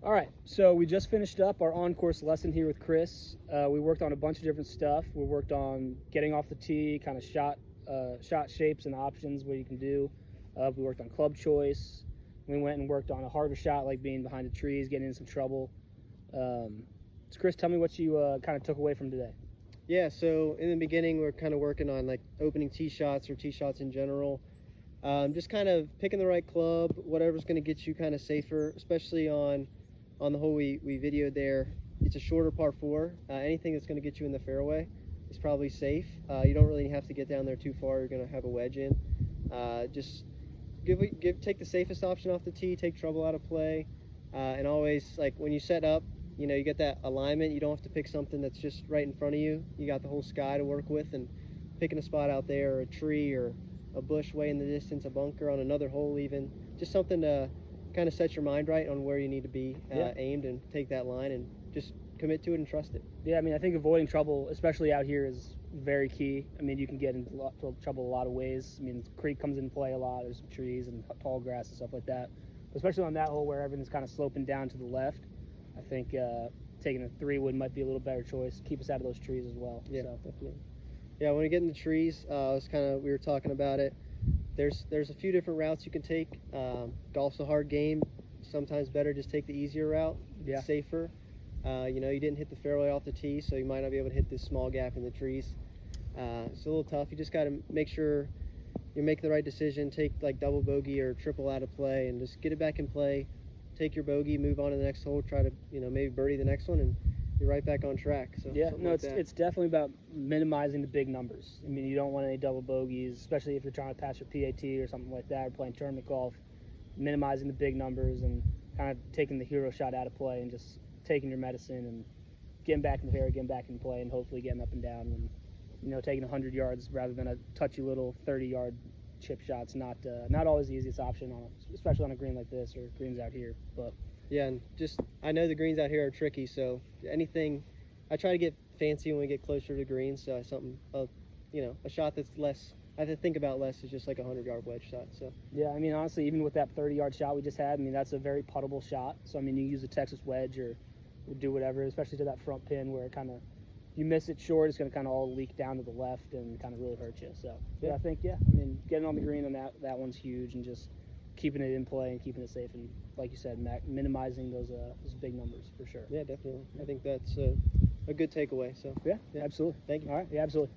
All right, so we just finished up our on-course lesson here with Chris. We worked on a bunch of different stuff. We worked on getting off the tee, kind of shot shapes and options, what you can do. We worked on club choice. We went and worked on a harder shot, like being behind the trees, getting in some trouble. So Chris, tell me what you kind of took away from today. Yeah, so in the beginning, we're kind of working on like opening tee shots or tee shots in general. Just kind of picking the right club, whatever's going to get you kind of safer, especially on the hole we videoed there. It's a shorter par 4. Anything that's going to get you in the fairway is probably safe. You don't really have to get down there too far. You're going to have a wedge in. Just take the safest option off the tee, take trouble out of play, and always, like, when you set up, you get that alignment. You don't have to pick something that's just right in front of you. You got the whole sky to work with, and picking a spot out there, or a tree, or a bush way in the distance, a bunker on another hole even, just something to kind of set your mind right on where you need to be aimed, and take that line and just commit to it and trust it. Yeah, I mean, I think avoiding trouble, especially out here, is very key. I mean, you can get into trouble a lot of ways. I mean, the creek comes into play a lot. There's some trees and tall grass and stuff like that. But especially on that hole where everything's kind of sloping down to the left, I think taking a 3-wood might be a little better choice. Keep us out of those trees as well. Yeah, so. definitely. Yeah, when we get in the trees, we were talking about it. There's a few different routes you can take. Golf's a hard game. Sometimes better just take the easier route. Yeah. It's safer. You didn't hit the fairway off the tee, so you might not be able to hit this small gap in the trees. It's a little tough. You just got to make sure you make the right decision. Take like double bogey or triple out of play, and just get it back in play. Take your bogey, move on to the next hole, try to maybe birdie the next one, and you're right back on track. So yeah, no, it's definitely about minimizing the big numbers. I mean, you don't want any double bogeys, especially if you're trying to pass your PAT or something like that, or playing tournament golf. Minimizing the big numbers and kind of taking the hero shot out of play, and just taking your medicine and getting back in the fairway, getting back in play, and hopefully getting up and down, and taking 100 yards rather than a touchy little 30-yard chip shot's not always the easiest option, especially on a green like this or greens out here. But yeah, and just I know the greens out here are tricky, so anything, I try to get fancy when we get closer to greens. So a shot that's less, I have to think about less, is just like a 100-yard wedge shot. So yeah, I mean, honestly, even with that 30-yard shot we just had, I mean, that's a very puttable shot. So I mean, you use a Texas wedge or do whatever, especially to that front pin where it kind of, you miss it short, it's going to kind of all leak down to the left and kind of really hurt you. So yeah, I think, I mean, getting on the green on that one's huge, and just keeping it in play and keeping it safe, and like you said, minimizing those big numbers for sure. Yeah, definitely. I think that's a good takeaway. So yeah, absolutely. Thank you. All right, yeah, absolutely.